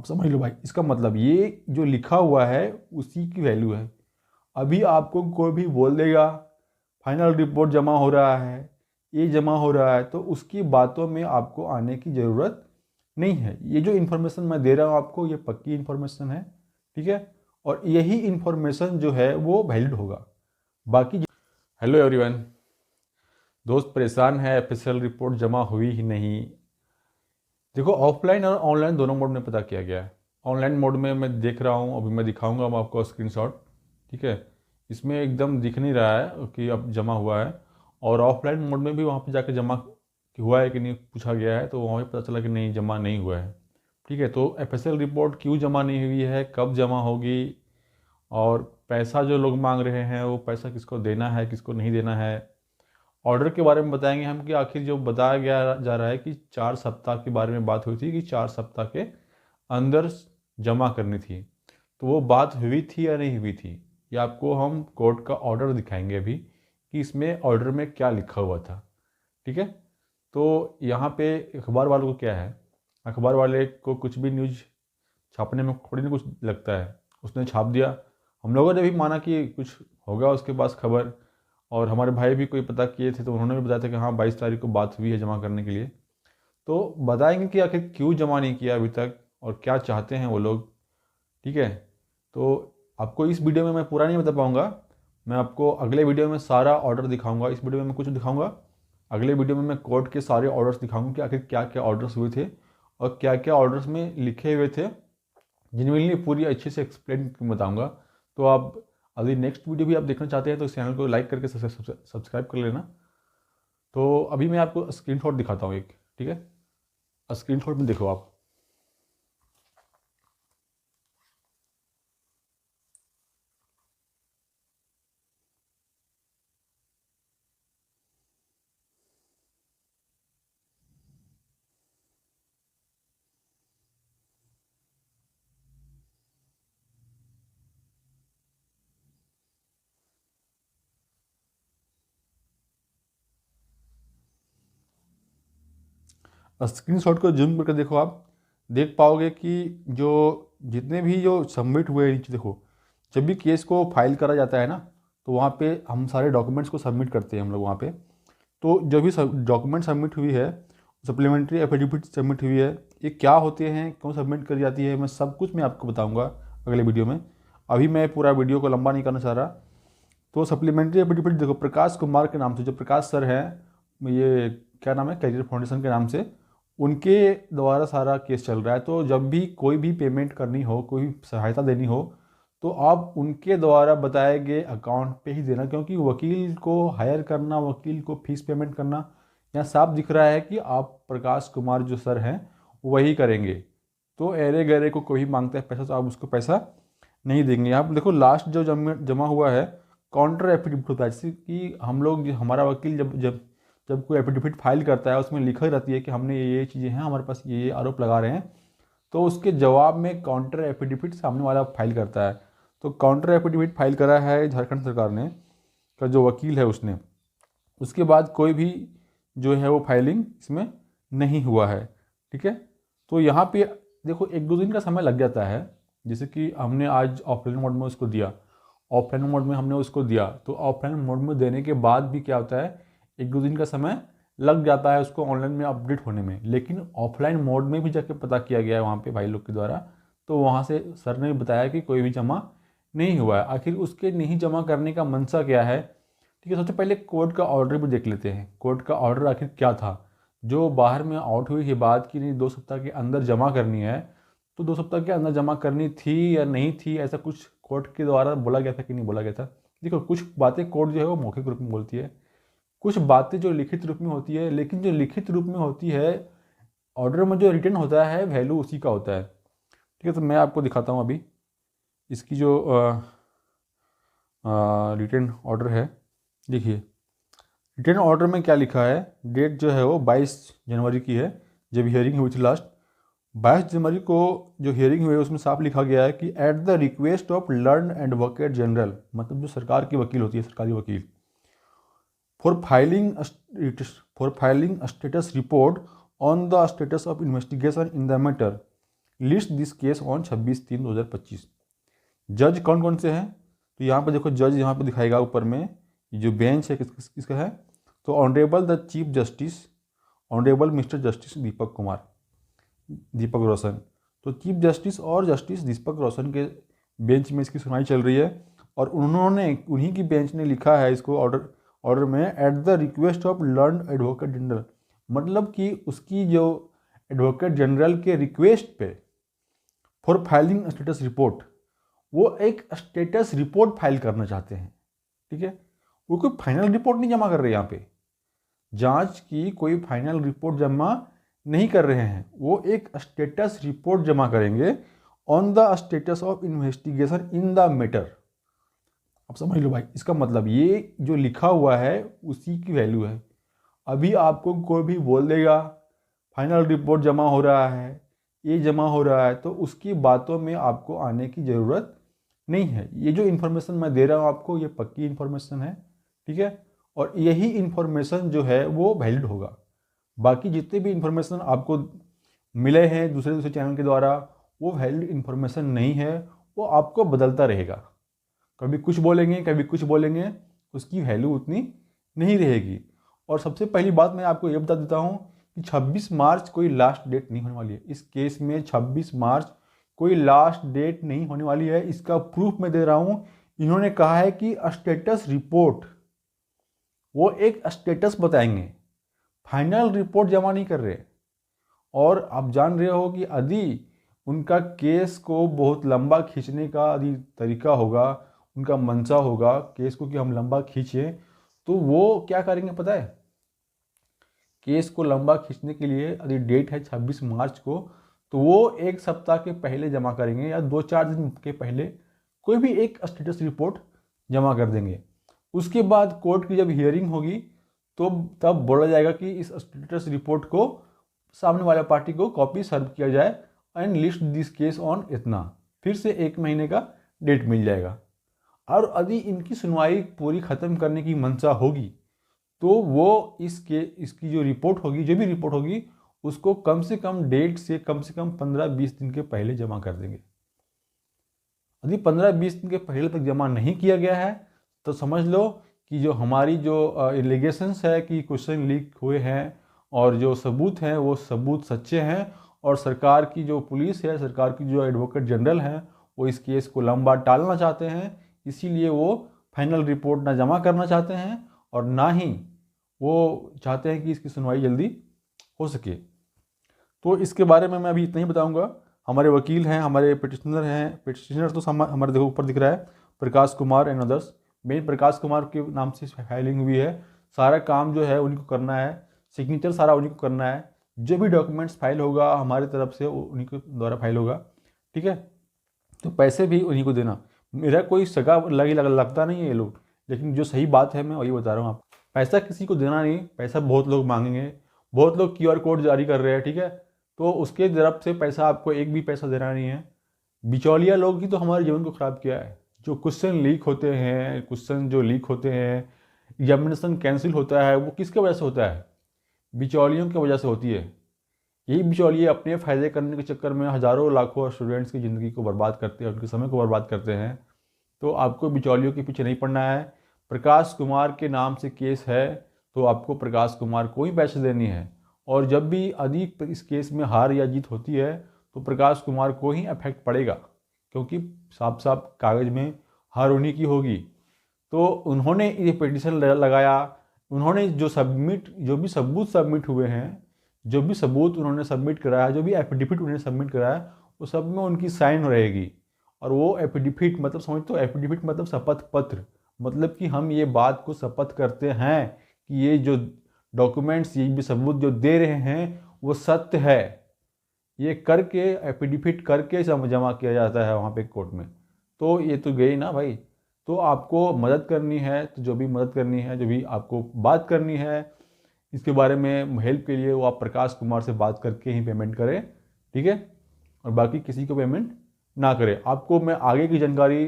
समझ लो भाई, इसका मतलब ये जो लिखा हुआ है उसी की वैल्यू है। अभी आपको कोई भी बोल देगा फाइनल रिपोर्ट जमा हो रहा है, ये जमा हो रहा है, तो उसकी बातों में आपको आने की ज़रूरत नहीं है। ये जो इन्फॉर्मेशन मैं दे रहा हूँ आपको, ये पक्की इन्फॉर्मेशन है, ठीक है। और यही इन्फॉर्मेशन जो है वो वैलिड होगा। बाकी हेलो एवरीवन, दोस्त परेशान है एफएसएल रिपोर्ट जमा हुई ही नहीं। देखो, ऑफलाइन और ऑनलाइन दोनों मोड में पता किया गया है। ऑनलाइन मोड में मैं देख रहा हूँ, अभी मैं दिखाऊंगा मैं आपको स्क्रीनशॉट, ठीक है। इसमें एकदम दिख नहीं रहा है कि अब जमा हुआ है। और ऑफलाइन मोड में भी वहाँ पे जाकर जमा हुआ है कि नहीं पूछा गया है, तो वहाँ पे पता चला कि नहीं, जमा नहीं हुआ है, ठीक है। तो एफएसएल रिपोर्ट क्यों जमा नहीं हुई है, कब जमा होगी, और पैसा जो लोग मांग रहे हैं वो पैसा किसको देना है, किसको नहीं देना है। ऑर्डर के बारे में बताएंगे हम कि आखिर जो बताया गया जा रहा है कि 4 सप्ताह के बारे में बात हुई थी कि 4 सप्ताह के अंदर जमा करनी थी, तो वो बात हुई थी या नहीं हुई थी, ये आपको हम कोर्ट का ऑर्डर दिखाएंगे अभी कि इसमें ऑर्डर में क्या लिखा हुआ था, ठीक है। तो यहाँ पे अखबार वालों को क्या है, अखबार वाले को कुछ भी न्यूज़ छापने में थोड़ी ना कुछ लगता है, उसने छाप दिया। हम लोगों ने भी माना कि कुछ होगा उसके पास खबर, और हमारे भाई भी कोई पता किए थे तो उन्होंने भी बताया था कि हाँ 22 तारीख को बात हुई है जमा करने के लिए। तो बताएंगे कि आखिर क्यों जमा नहीं किया अभी तक और क्या चाहते हैं वो लोग, ठीक है। तो आपको इस वीडियो में मैं पूरा नहीं बता पाऊँगा, मैं आपको अगले वीडियो में सारा ऑर्डर दिखाऊंगा। इस वीडियो में मैं कुछ दिखाऊंगा, अगले वीडियो में मैं कोर्ट के सारे ऑर्डर्स दिखाऊंगा कि आखिर क्या क्या ऑर्डर्स हुए थे और क्या क्या ऑर्डर्स में लिखे हुए थे, जिनमें पूरी अच्छे से एक्सप्लेन बताऊंगा। तो आप अभी नेक्स्ट वीडियो भी आप देखना चाहते हैं तो इस चैनल को लाइक करके सब्सक्राइब कर लेना। तो अभी मैं आपको स्क्रीनशॉट दिखाता हूँ एक, ठीक है। स्क्रीनशॉट में देखो आप, स्क्रीनशॉट को जूम करके देखो, आप देख पाओगे कि जो जितने भी जो सबमिट हुए हैं नीचे देखो। जब भी केस को फाइल करा जाता है ना, तो वहाँ पे हम सारे डॉक्यूमेंट्स को सबमिट करते हैं हम लोग वहाँ पे। तो जो भी डॉक्यूमेंट सबमिट हुई है, सप्लीमेंट्री एफिडेविट सबमिट हुई है, ये क्या होते हैं, क्यों सबमिट करी जाती है, मैं सब कुछ मैं आपको बताऊंगा अगले वीडियो में। अभी मैं पूरा वीडियो को लंबा नहीं करना चाह रहा। तो सप्लीमेंट्री एफिडेविट देखो, प्रकाश कुमार के नाम से, जो प्रकाश सर हैं, ये क्या नाम है, कैरियर फाउंडेशन के नाम से, उनके द्वारा सारा केस चल रहा है। तो जब भी कोई भी पेमेंट करनी हो, कोई भी सहायता देनी हो, तो आप उनके द्वारा बताए गए अकाउंट पे ही देना, क्योंकि वकील को हायर करना, वकील को फीस पेमेंट करना, यहाँ साफ दिख रहा है कि आप प्रकाश कुमार जो सर हैं वही करेंगे। तो एरे गैरे को कोई मांगता है पैसा तो आप उसको पैसा नहीं देंगे। यहाँ पर देखो लास्ट जो जमा हुआ है काउंटर एफिडेविट होता है, जैसे कि हम लोग हमारा वकील जब जब जब कोई एफिडेविट फाइल करता है उसमें लिखा रहती है कि हमने ये चीज़ें हैं, हमारे पास ये आरोप लगा रहे हैं, तो उसके जवाब में काउंटर एफिडेविट सामने वाला फाइल करता है। तो काउंटर एफिडेविट फाइल करा है झारखंड सरकार ने, का जो वकील है उसने, उसके बाद कोई भी जो है वो फाइलिंग इसमें नहीं हुआ है, ठीक है। तो यहाँ पे देखो 1-2 दिन का समय लग जाता है। जैसे कि हमने आज ऑफलाइन मोड में उसको दिया, ऑफलाइन मोड में हमने उसको दिया, तो ऑफलाइन मोड में देने के बाद भी क्या होता है, 1-2 दिन का समय लग जाता है उसको ऑनलाइन में अपडेट होने में। लेकिन ऑफलाइन मोड में भी जाके पता किया गया है वहाँ पे भाई लोग के द्वारा, तो वहाँ से सर ने बताया कि कोई भी जमा नहीं हुआ है। आखिर उसके नहीं जमा करने का मंशा क्या है, ठीक है। सबसे पहले कोर्ट का ऑर्डर भी देख लेते हैं, कोर्ट का ऑर्डर आखिर क्या था। जो बाहर में आउट हुई है बात कि नहीं 2 सप्ताह के अंदर जमा करनी है, तो 2 सप्ताह के अंदर जमा करनी थी या नहीं थी, ऐसा कुछ कोर्ट के द्वारा बोला गया था कि नहीं बोला गया था। देखो कुछ बातें कोर्ट जो है वो मौखिक रूप में बोलती है, कुछ बातें जो लिखित रूप में होती है, लेकिन जो लिखित रूप में होती है ऑर्डर में जो रिटर्न होता है वैल्यू उसी का होता है, ठीक है। तो मैं आपको दिखाता हूँ अभी इसकी जो रिटर्न ऑर्डर है। देखिए रिटर्न ऑर्डर में क्या लिखा है, डेट जो है वो 22 जनवरी की है, जब हियरिंग हुई थी लास्ट। 22 जनवरी को जो हियरिंग हुई है उसमें साफ लिखा गया है कि at the request of learn advocate general, मतलब जो सरकार की वकील होती है, सरकारी वकील, for filing status report on the status of investigation in the matter, list this case on 26/3/2025। जज कौन कौन से हैं, तो यहाँ पर देखो जज यहाँ पे दिखाएगा ऊपर में, जो बेंच है किसका है, तो honourable the chief justice, honourable mister justice Deepak Roshan. तो चीफ जस्टिस और जस्टिस दीपक रोशन के बेंच में इसकी सुनवाई चल रही है, और उन्हीं की बेंच ने लिखा है इसको ऑर्डर में, at the request of learned advocate general, मतलब कि उसकी जो एडवोकेट जनरल के रिक्वेस्ट पे फॉर फाइलिंग स्टेटस रिपोर्ट, वो एक स्टेटस रिपोर्ट फाइल करना चाहते हैं। ठीक है, वो कोई फाइनल रिपोर्ट नहीं जमा कर रहे, यहाँ पे जांच की कोई फाइनल रिपोर्ट जमा नहीं कर रहे हैं, वो एक स्टेटस रिपोर्ट जमा करेंगे on the status of investigation in the matter. अब समझ लो भाई, इसका मतलब ये जो लिखा हुआ है उसी की वैल्यू है। अभी आपको कोई भी बोल देगा फाइनल रिपोर्ट जमा हो रहा है, ये जमा हो रहा है, तो उसकी बातों में आपको आने की ज़रूरत नहीं है। ये जो इन्फॉर्मेशन मैं दे रहा हूँ आपको, ये पक्की इन्फॉर्मेशन है। ठीक है, और यही इन्फॉर्मेशन जो है वो वैलिड होगा। बाकी जितने भी इन्फॉर्मेशन आपको मिले हैं दूसरे चैनल के द्वारा, वो वैलिड इन्फॉर्मेशन नहीं है, वो आपको बदलता रहेगा। कभी कुछ बोलेंगे कभी कुछ बोलेंगे, उसकी वैल्यू उतनी नहीं रहेगी। और सबसे पहली बात मैं आपको ये बता देता हूँ कि 26 मार्च कोई लास्ट डेट नहीं होने वाली है। इस केस में 26 मार्च कोई लास्ट डेट नहीं होने वाली है। इसका प्रूफ मैं दे रहा हूँ। इन्होंने कहा है कि स्टेटस रिपोर्ट, वो एक स्टेटस बताएंगे, फाइनल रिपोर्ट जमा नहीं कर रहे। और आप जान रहे हो कि यदि उनका केस को बहुत लंबा खींचने का यदि तरीका होगा, उनका मंशा होगा केस को कि हम लंबा खींचें, तो वो क्या करेंगे पता है, केस को लंबा खींचने के लिए यदि डेट है 26 मार्च को, तो वो एक सप्ताह के पहले जमा करेंगे या 2-4 दिन के पहले कोई भी एक स्टेटस रिपोर्ट जमा कर देंगे। उसके बाद कोर्ट की जब हियरिंग होगी तो तब बोला जाएगा कि इस स्टेटस रिपोर्ट को सामने वाले पार्टी को कॉपी सर्व किया जाए and list this case on इतना, फिर से 1 महीने का डेट मिल जाएगा। और यदि इनकी सुनवाई पूरी ख़त्म करने की मंशा होगी तो वो इसकी जो रिपोर्ट होगी, जो भी रिपोर्ट होगी, उसको कम से कम डेट से कम 15-20 दिन के पहले जमा कर देंगे। यदि 15-20 दिन के पहले तक जमा नहीं किया गया है तो समझ लो कि जो हमारी जो एलिगेशंस है कि क्वेश्चन लीक हुए हैं और जो सबूत हैं वो सबूत सच्चे हैं, और सरकार की जो पुलिस है, सरकार की जो एडवोकेट जनरल हैं, वो इस केस को लंबा टालना चाहते हैं। इसीलिए वो फाइनल रिपोर्ट ना जमा करना चाहते हैं और ना ही वो चाहते हैं कि इसकी सुनवाई जल्दी हो सके। तो इसके बारे में मैं अभी इतना ही बताऊंगा। हमारे वकील हैं, हमारे पिटिशनर तो हमारे देखो ऊपर दिख रहा है, Prakash Kumar and others. Main Prakash Kumar के नाम से फाइलिंग हुई है। सारा काम जो है उन्हीं को करना है, सिग्नेचर सारा उन्हीं को करना है, जो भी डॉक्यूमेंट्स फाइल होगा हमारी तरफ से उन्हीं के द्वारा फाइल होगा। ठीक है, तो पैसे भी उन्हीं को देना। मेरा कोई सगा लगता नहीं है ये लोग, लेकिन जो सही बात है मैं वही बता रहा हूँ आपको। पैसा किसी को देना नहीं, पैसा बहुत लोग मांगेंगे, बहुत लोग QR कोड जारी कर रहे हैं। ठीक है, तो उसके तरफ से पैसा आपको एक भी पैसा देना नहीं है। बिचौलिया लोग ही तो हमारे जीवन को ख़राब किया है। जो क्वेश्चन लीक होते हैं, क्वेश्चन जो लीक होते हैं, एग्जामिनेशन कैंसिल होता है, वो किसके वजह से होता है? बिचौलियों की वजह से होती है। यही बिचौलिए अपने फ़ायदे करने के चक्कर में हज़ारों लाखों स्टूडेंट्स की ज़िंदगी को बर्बाद करते हैं, उनके समय को बर्बाद करते हैं। तो आपको बिचौलियों के पीछे नहीं पड़ना है। प्रकाश कुमार के नाम से केस है तो आपको प्रकाश कुमार को ही पैसे देनी है, और जब भी अधिक इस केस में हार या जीत होती है तो प्रकाश कुमार को ही इफेक्ट पड़ेगा, क्योंकि साफ साफ कागज़ में हार उन्हीं की होगी। तो उन्होंने ये पिटीशन लगाया, उन्होंने जो भी सबूत सबमिट हुए हैं, जो भी सबूत उन्होंने सबमिट कराया, जो भी एफिडेविट उन्होंने सबमिट कराया, वो सब में उनकी साइन रहेगी। और वो एफिडेविट मतलब समझ, तो एफिडेविट मतलब शपथ पत्र, मतलब कि हम ये बात को शपथ करते हैं कि ये जो डॉक्यूमेंट्स, ये भी सबूत जो दे रहे हैं वो सत्य है। ये करके एफिडेविट करके जमा किया जाता है वहाँ पे कोर्ट में। तो ये तो गई ना भाई। तो आपको मदद करनी है, तो जो भी मदद करनी है, जो भी आपको बात करनी है इसके बारे में हेल्प के लिए, वो आप प्रकाश कुमार से बात करके ही पेमेंट करें। ठीक है, और बाकी किसी को पेमेंट ना करें। आपको मैं आगे की जानकारी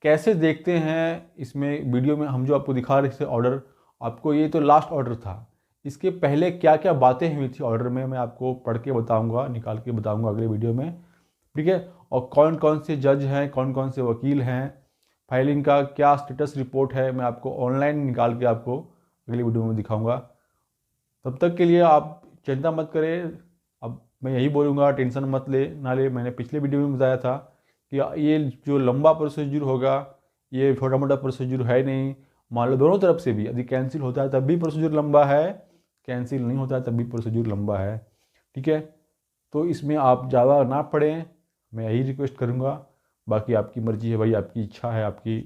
कैसे देखते हैं इसमें वीडियो में हम जो आपको दिखा रहे थे ऑर्डर, आपको ये तो लास्ट ऑर्डर था, इसके पहले क्या क्या बातें हुई थी ऑर्डर में मैं आपको पढ़ के बताऊंगा, निकाल के बताऊंगा अगले वीडियो में। ठीक है। और कौन कौन से जज हैं, कौन कौन से वकील हैं, फाइलिंग का क्या स्टेटस रिपोर्ट है, मैं आपको ऑनलाइन निकाल के आपको अगली वीडियो में दिखाऊंगा। तब तक के लिए आप चिंता मत करें। अब मैं यही बोलूँगा, टेंशन मत ले। मैंने पिछले वीडियो में बताया था कि ये जो लंबा प्रोसीजर होगा, ये छोटा मोटा प्रोसीजर है नहीं। मान लो दोनों तरफ से भी यदि कैंसिल होता है तब भी प्रोसीजर लंबा है, कैंसिल नहीं होता है तब भी प्रोसीजर लंबा है। ठीक है, तो इसमें आप ज़्यादा ना पढ़ें, मैं यही रिक्वेस्ट करूँगा। बाकी आपकी मर्ज़ी है भाई, आपकी इच्छा है, आपकी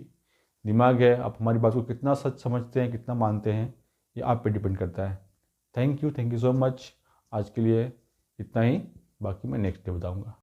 दिमाग है, आप हमारी बात को कितना सच समझते हैं, कितना मानते हैं, ये आप पे डिपेंड करता है। Thank you so much. आज के लिए इतना ही, बाकी मैं नेक्स्ट डे बताऊँगा।